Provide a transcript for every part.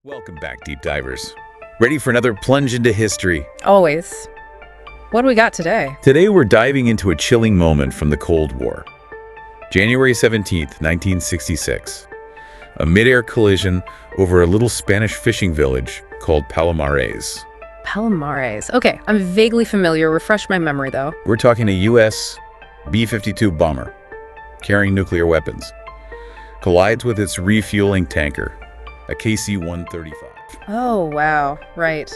Welcome back, deep divers. Ready for another plunge into history? Always. What do we got today? Today we're diving into a chilling moment from the Cold War. January 17th, 1966. A mid-air collision over a little Spanish fishing village called Palomares. Palomares. Okay, I'm vaguely familiar. Refresh my memory, though. We're talking a U.S. B-52 bomber carrying nuclear weapons. Collides with its refueling tanker, a KC-135. Oh, wow. Right.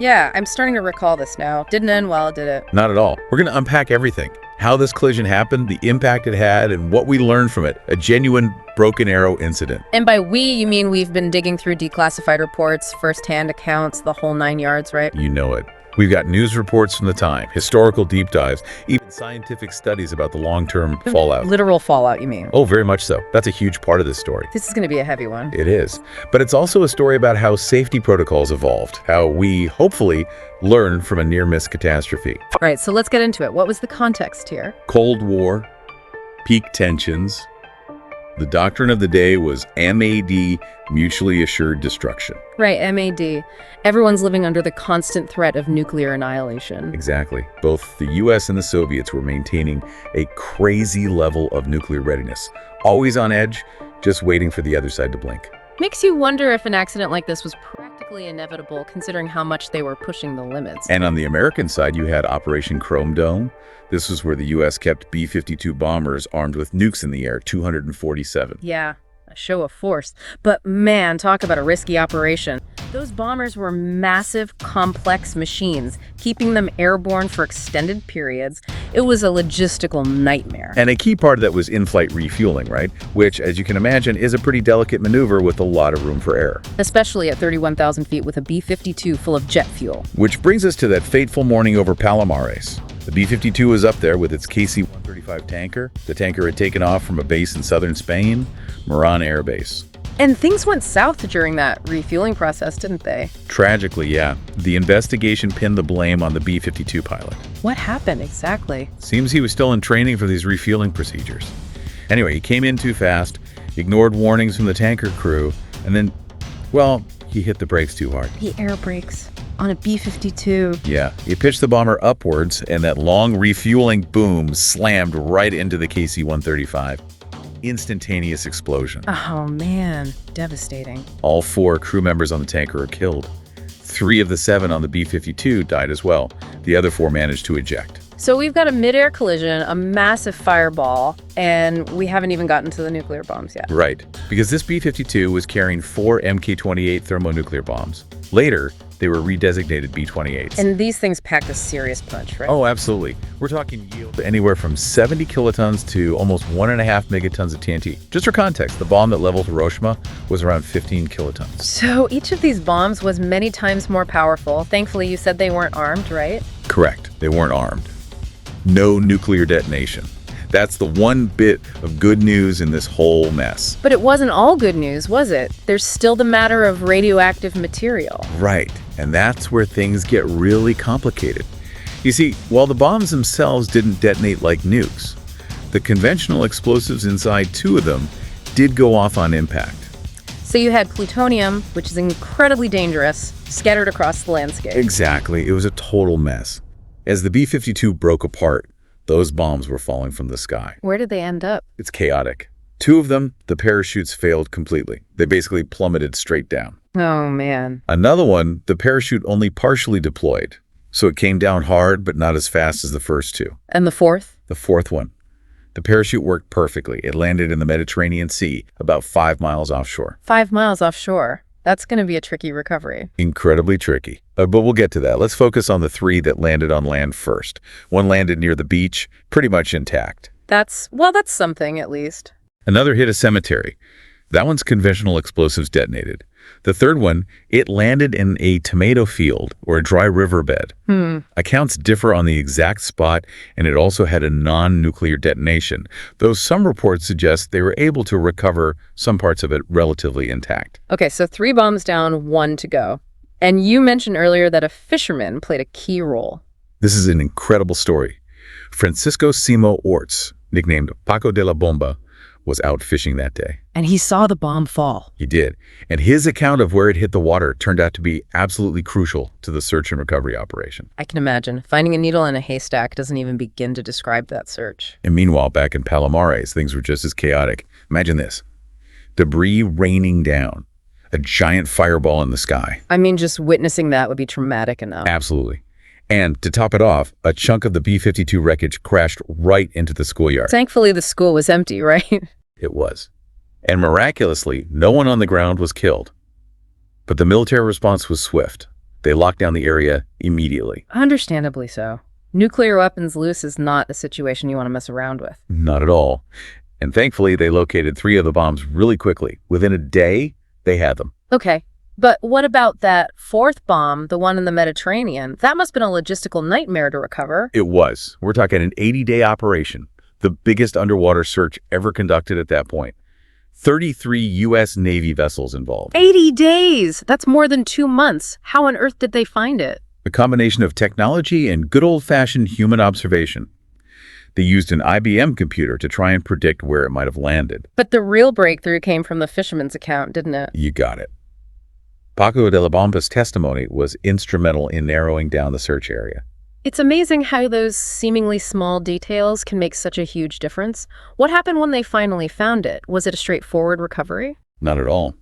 Yeah, I'm starting to recall this now. Didn't end well, did it? Not at all. We're going to unpack everything. How this collision happened, the impact it had, and what we learned from it. A genuine broken arrow incident. And by we, you mean we've been digging through declassified reports, first-hand accounts, the whole 9 yards, right? You know it. We've got news reports from the time, historical deep dives, even scientific studies about the long-term fallout. Literal fallout, you mean? Oh, very much so. That's a huge part of this story. This is going to be a heavy one. It is. But it's also a story about how safety protocols evolved, how we, hopefully, learn from a near-miss catastrophe. All right, so let's get into it. What was the context here? Cold War, peak tensions. The doctrine of the day was MAD, mutually assured destruction. Right, MAD. Everyone's living under the constant threat of nuclear annihilation. Exactly. Both the US and the Soviets were maintaining a crazy level of nuclear readiness. Always on edge, just waiting for the other side to blink. Makes you wonder if an accident like this was practically inevitable, considering how much they were pushing the limits. And on the American side, you had Operation Chrome Dome. This was where the US kept B-52 bombers armed with nukes in the air, 247. Yeah, a show of force. But man, talk about a risky operation. Those bombers were massive, complex machines, keeping them airborne for extended periods. It was a logistical nightmare. And a key part of that was in-flight refueling, right? Which, as you can imagine, is a pretty delicate maneuver with a lot of room for error. Especially at 31,000 feet with a B-52 full of jet fuel. Which brings us to that fateful morning over Palomares. The B-52 was up there with its KC-135 tanker. The tanker had taken off from a base in southern Spain, Moran Air Base. And things went south during that refueling process, didn't they? Tragically, yeah. The investigation pinned the blame on the B-52 pilot. What happened exactly? Seems he was still in training for these refueling procedures. Anyway, he came in too fast, ignored warnings from the tanker crew, and then, well, he hit the brakes too hard. The air brakes on a B-52. Yeah, he pitched the bomber upwards, and that long refueling boom slammed right into the KC-135. Instantaneous explosion. Oh man, devastating. All 4 crew members on the tanker are killed. 3 of the 7 on the B-52 died as well. The other 4 managed to eject. So we've got a mid-air collision, a massive fireball, and we haven't even gotten to the nuclear bombs yet. Right, because this B-52 was carrying 4 Mk-28 thermonuclear bombs. Later, they were redesignated B-28s. And these things packed a serious punch, right? Oh, absolutely. We're talking yield anywhere from 70 kilotons to almost 1.5 megatons of TNT. Just for context, the bomb that leveled Hiroshima was around 15 kilotons. So each of these bombs was many times more powerful. Thankfully, you said they weren't armed, right? Correct. They weren't armed. No nuclear detonation. That's the one bit of good news in this whole mess. But it wasn't all good news, was it? There's still the matter of radioactive material. Right, and that's where things get really complicated. You see, while the bombs themselves didn't detonate like nukes, the conventional explosives inside 2 of them did go off on impact. So you had plutonium, which is incredibly dangerous, scattered across the landscape. Exactly, it was a total mess. As the B-52 broke apart, those bombs were falling from the sky. Where did they end up? It's chaotic. 2 of them, the parachutes failed completely. They basically plummeted straight down. Oh, man. Another one, the parachute only partially deployed. So it came down hard, but not as fast as the first 2. And the fourth? The 4th one. The parachute worked perfectly. It landed in the Mediterranean Sea, about 5 miles offshore. 5 miles offshore. That's going to be a tricky recovery. Incredibly tricky. But we'll get to that. Let's focus on the 3 that landed on land first. One landed near the beach, pretty much intact. That's something, at least. Another hit a cemetery. That one's conventional explosives detonated. The 3rd one, it landed in a tomato field or a dry riverbed. Accounts differ on the exact spot, and it also had a non-nuclear detonation, though some reports suggest they were able to recover some parts of it relatively intact. Okay, so 3 bombs down, 1 to go. And you mentioned earlier that a fisherman played a key role. This is an incredible story. Francisco Simo Orts, nicknamed Paco de la Bomba, was out fishing that day. And he saw the bomb fall. He did. And his account of where it hit the water turned out to be absolutely crucial to the search and recovery operation. I can imagine. Finding a needle in a haystack doesn't even begin to describe that search. And meanwhile, back in Palomares, things were just as chaotic. Imagine this. Debris raining down. A giant fireball in the sky. I mean, just witnessing that would be traumatic enough. Absolutely. And to top it off, a chunk of the B-52 wreckage crashed right into the schoolyard. Thankfully, the school was empty, right? It was. And miraculously, no one on the ground was killed. But the military response was swift. They locked down the area immediately. Understandably so. Nuclear weapons loose is not a situation you want to mess around with. Not at all. And thankfully, they located 3 of the bombs really quickly. Within a day, they had them. Okay. But what about that 4th bomb, the one in the Mediterranean? That must have been a logistical nightmare to recover. It was. We're talking an 80-day operation, the biggest underwater search ever conducted at that point. 33 U.S. Navy vessels involved. 80 days! That's more than 2 months. How on earth did they find it? A combination of technology and good old-fashioned human observation. They used an IBM computer to try and predict where it might have landed. But the real breakthrough came from the fisherman's account, didn't it? You got it. Paco de la Bomba's testimony was instrumental in narrowing down the search area. It's amazing how those seemingly small details can make such a huge difference. What happened when they finally found it? Was it a straightforward recovery? Not at all.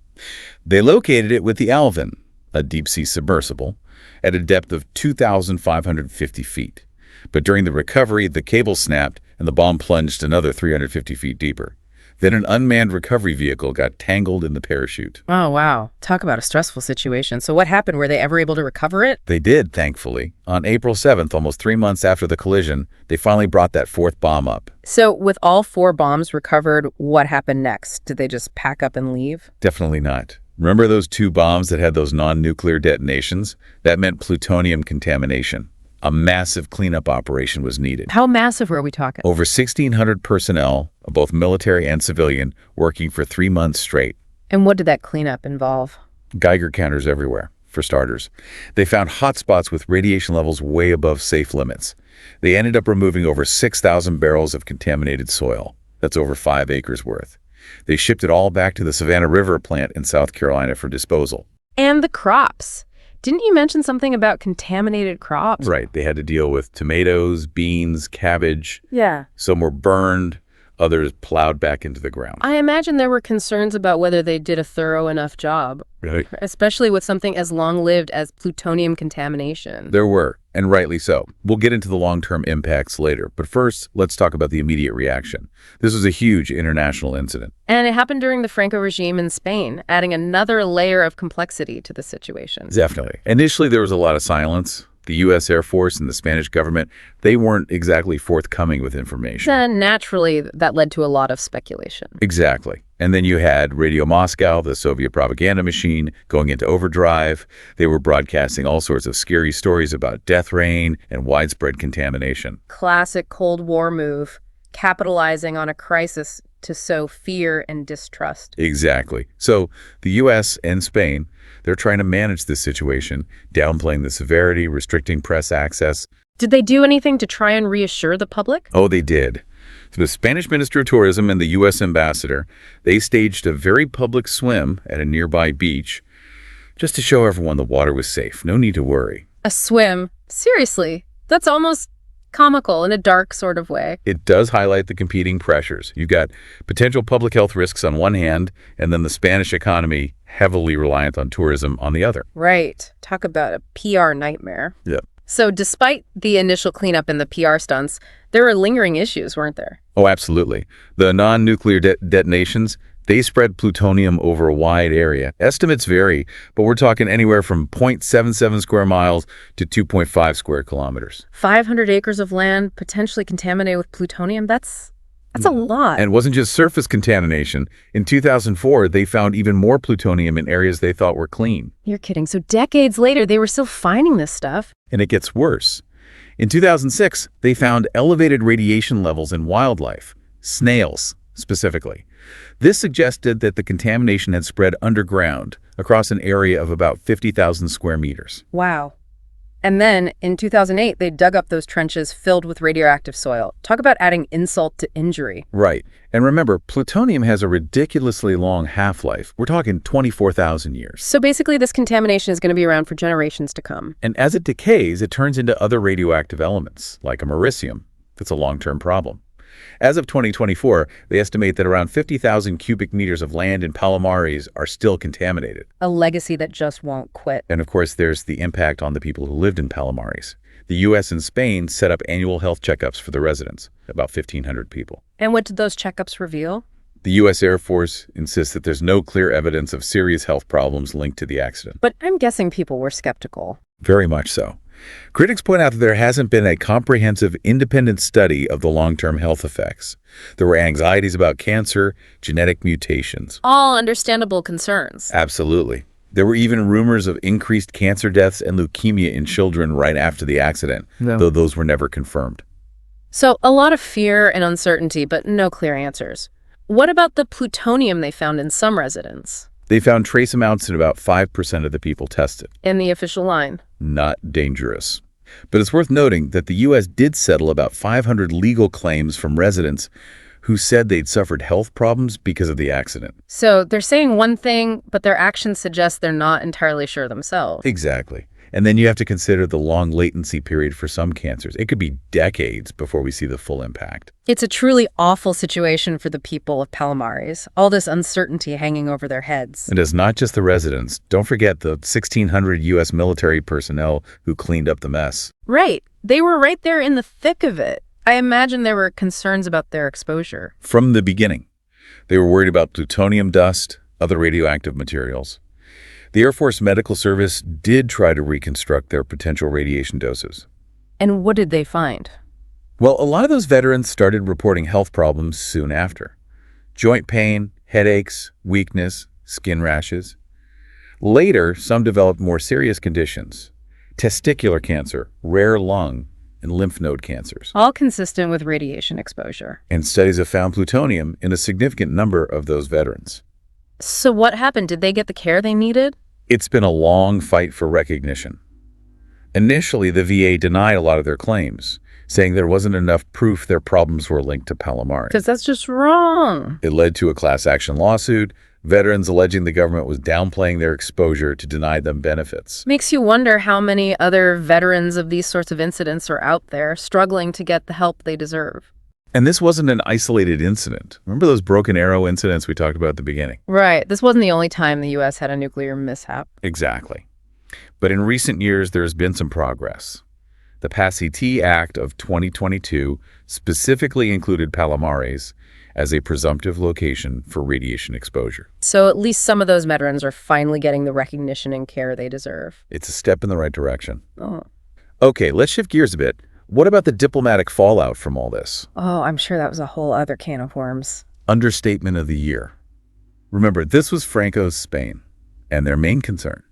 They located it with the Alvin, a deep-sea submersible, at a depth of 2,550 feet. But during the recovery, the cable snapped and the bomb plunged another 350 feet deeper. Then an unmanned recovery vehicle got tangled in the parachute. Oh, wow. Talk about a stressful situation. So what happened? Were they ever able to recover it? They did, thankfully. On April 7th, almost 3 months after the collision, they finally brought that 4th bomb up. So with all 4 bombs recovered, what happened next? Did they just pack up and leave? Definitely not. Remember those 2 bombs that had those non-nuclear detonations? That meant plutonium contamination. A massive cleanup operation was needed. How massive were we talking? Over 1,600 personnel, both military and civilian, working for 3 months straight. And what did that cleanup involve? Geiger counters everywhere, for starters. They found hotspots with radiation levels way above safe limits. They ended up removing over 6,000 barrels of contaminated soil. That's over 5 acres worth. They shipped it all back to the Savannah River plant in South Carolina for disposal. And the crops. Didn't you mention something about contaminated crops? Right. They had to deal with tomatoes, beans, cabbage. Yeah. Some were burned, others plowed back into the ground. I imagine there were concerns about whether they did a thorough enough job. Really? Especially with something as long-lived as plutonium contamination. There were, and rightly so. We'll get into the long-term impacts later, but first, let's talk about the immediate reaction. This was a huge international incident. And it happened during the Franco regime in Spain, adding another layer of complexity to the situation. Definitely. Initially, there was a lot of silence. The U.S. Air Force and the Spanish government, they weren't exactly forthcoming with information. Then, naturally, that led to a lot of speculation. Exactly. And then you had Radio Moscow, the Soviet propaganda machine, going into overdrive. They were broadcasting all sorts of scary stories about death rain and widespread contamination. Classic Cold War move, capitalizing on a crisis to sow fear and distrust. Exactly. So the U.S. and Spain, they're trying to manage this situation, downplaying the severity, restricting press access. Did they do anything to try and reassure the public? Oh, they did. So the Spanish Minister of Tourism and the U.S. ambassador, they staged a very public swim at a nearby beach just to show everyone the water was safe. No need to worry. A swim? Seriously? That's almost comical in a dark sort of way. It does highlight the competing pressures. You've got potential public health risks on one hand, and then the Spanish economy heavily reliant on tourism on the other. Right. Talk about a PR nightmare. Yeah. So despite the initial cleanup and the PR stunts, there were lingering issues, weren't there? Oh, absolutely. The non-nuclear detonations, they spread plutonium over a wide area. Estimates vary, but we're talking anywhere from 0.77 square miles to 2.5 square kilometers. 500 acres of land potentially contaminated with plutonium? That's a lot. And it wasn't just surface contamination. In 2004, they found even more plutonium in areas they thought were clean. You're kidding. So decades later, they were still finding this stuff. And it gets worse. In 2006, they found elevated radiation levels in wildlife, snails specifically. This suggested that the contamination had spread underground across an area of about 50,000 square meters. Wow. And then, in 2008, they dug up those trenches filled with radioactive soil. Talk about adding insult to injury. Right. And remember, plutonium has a ridiculously long half-life. We're talking 24,000 years. So basically, this contamination is going to be around for generations to come. And as it decays, it turns into other radioactive elements, like americium. That's a long-term problem. As of 2024, they estimate that around 50,000 cubic meters of land in Palomares are still contaminated. A legacy that just won't quit. And of course, there's the impact on the people who lived in Palomares. The U.S. and Spain set up annual health checkups for the residents, about 1,500 people. And what did those checkups reveal? The U.S. Air Force insists that there's no clear evidence of serious health problems linked to the accident. But I'm guessing people were skeptical. Very much so. Critics point out that there hasn't been a comprehensive, independent study of the long-term health effects. There were anxieties about cancer, genetic mutations. All understandable concerns. Absolutely. There were even rumors of increased cancer deaths and leukemia in children right after the accident, though those were never confirmed. So a lot of fear and uncertainty, but no clear answers. What about the plutonium they found in some residents? They found trace amounts in about 5% of the people tested. In the official line. Not dangerous. But it's worth noting that the U.S. did settle about 500 legal claims from residents who said they'd suffered health problems because of the accident. So they're saying one thing, but their actions suggest they're not entirely sure themselves. Exactly. And then you have to consider the long latency period for some cancers. It could be decades before we see the full impact. It's a truly awful situation for the people of Palomares, all this uncertainty hanging over their heads. And it's not just the residents. Don't forget the 1,600 U.S. military personnel who cleaned up the mess. Right. They were right there in the thick of it. I imagine there were concerns about their exposure. From the beginning, they were worried about plutonium dust, other radioactive materials. The Air Force Medical Service did try to reconstruct their potential radiation doses. And what did they find? Well, a lot of those veterans started reporting health problems soon after. Joint pain, headaches, weakness, skin rashes. Later, some developed more serious conditions: testicular cancer, rare lung, and lymph node cancers. All consistent with radiation exposure. And studies have found plutonium in a significant number of those veterans. So what happened? Did they get the care they needed? It's been a long fight for recognition. Initially, the VA denied a lot of their claims, saying there wasn't enough proof their problems were linked to Palomares. Because that's just wrong. It led to a class action lawsuit, veterans alleging the government was downplaying their exposure to deny them benefits. Makes you wonder how many other veterans of these sorts of incidents are out there struggling to get the help they deserve. And this wasn't an isolated incident. Remember those Broken Arrow incidents we talked about at the beginning? Right. This wasn't the only time the U.S. had a nuclear mishap. Exactly. But in recent years, there's been some progress. The PACT Act of 2022 specifically included Palomares as a presumptive location for radiation exposure. So at least some of those veterans are finally getting the recognition and care they deserve. It's a step in the right direction. Oh. Okay, let's shift gears a bit. What about the diplomatic fallout from all this? Oh, I'm sure that was a whole other can of worms. Understatement of the year. Remember, this was Franco's Spain, and their main concern: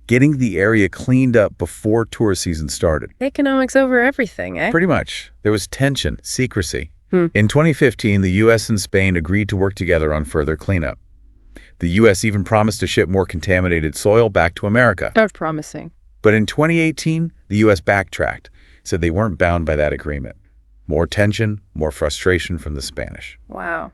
getting the area cleaned up before tourist season started. Economics over everything, eh? Pretty much. There was tension, secrecy. In 2015, the U.S. and Spain agreed to work together on further cleanup. The U.S. even promised to ship more contaminated soil back to America. That's promising. But in 2018, the U.S. backtracked, said they weren't bound by that agreement. More tension, more frustration from the Spanish. Wow.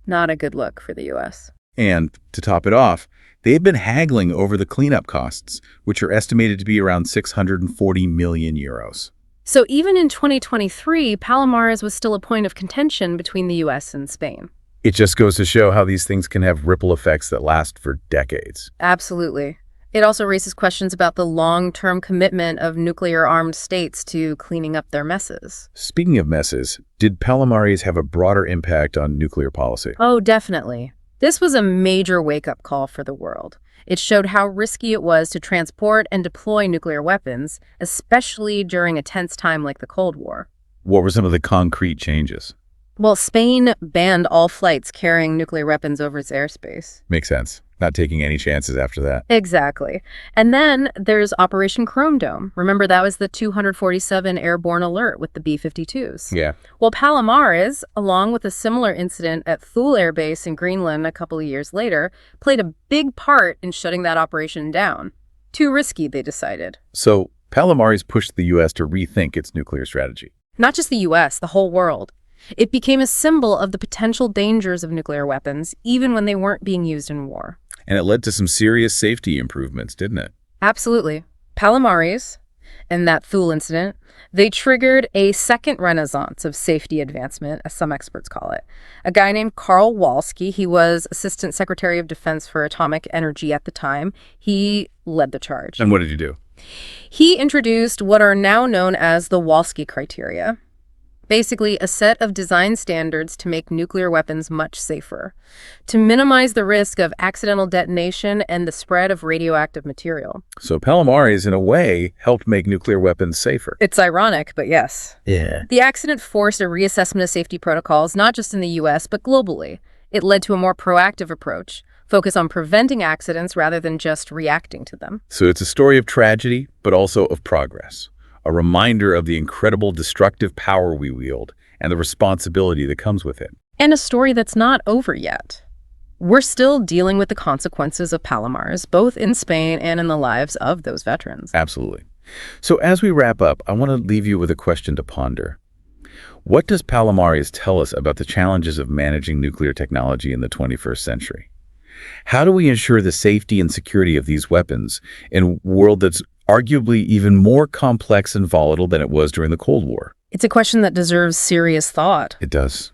Not a good look for the U.S. And to top it off, they've been haggling over the cleanup costs, which are estimated to be around 640 million euros. So even in 2023, Palomares was still a point of contention between the U.S. and Spain. It just goes to show how these things can have ripple effects that last for decades. Absolutely. It also raises questions about the long-term commitment of nuclear-armed states to cleaning up their messes. Speaking of messes, did Palomares have a broader impact on nuclear policy? Oh, definitely. This was a major wake-up call for the world. It showed how risky it was to transport and deploy nuclear weapons, especially during a tense time like the Cold War. What were some of the concrete changes? Well, Spain banned all flights carrying nuclear weapons over its airspace. Makes sense. Not taking any chances after that. Exactly. And then there's Operation Chrome Dome. Remember, that was the 247 airborne alert with the B-52s. Yeah. Well, Palomares, along with a similar incident at Thule Air Base in Greenland a couple of years later, played a big part in shutting that operation down. Too risky, they decided. So Palomares pushed the U.S. to rethink its nuclear strategy. Not just the US, the whole world. It became a symbol of the potential dangers of nuclear weapons, even when they weren't being used in war. And it led to some serious safety improvements, didn't it? Absolutely. Palomares and that Thule incident, they triggered a second renaissance of safety advancement, as some experts call it. A guy named Karl Walski, he was Assistant Secretary of Defense for Atomic Energy at the time, he led the charge. And what did you do? He introduced what are now known as the Walski criteria. Basically, a set of design standards to make nuclear weapons much safer, to minimize the risk of accidental detonation and the spread of radioactive material. So Palomares, in a way, helped make nuclear weapons safer. It's ironic, but yes. Yeah. The accident forced a reassessment of safety protocols, not just in the US, but globally. It led to a more proactive approach, focus on preventing accidents rather than just reacting to them. So it's a story of tragedy, but also of progress. A reminder of the incredible destructive power we wield and the responsibility that comes with it. And a story that's not over yet. We're still dealing with the consequences of Palomares, both in Spain and in the lives of those veterans. Absolutely. So as we wrap up, I want to leave you with a question to ponder. What does Palomares tell us about the challenges of managing nuclear technology in the 21st century? How do we ensure the safety and security of these weapons in a world that's arguably even more complex and volatile than it was during the Cold War? It's a question that deserves serious thought. It does.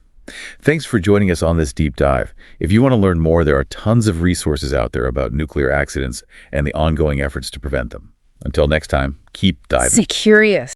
Thanks for joining us on this deep dive. If you want to learn more, there are tons of resources out there about nuclear accidents and the ongoing efforts to prevent them. Until next time, keep diving. Stay curious.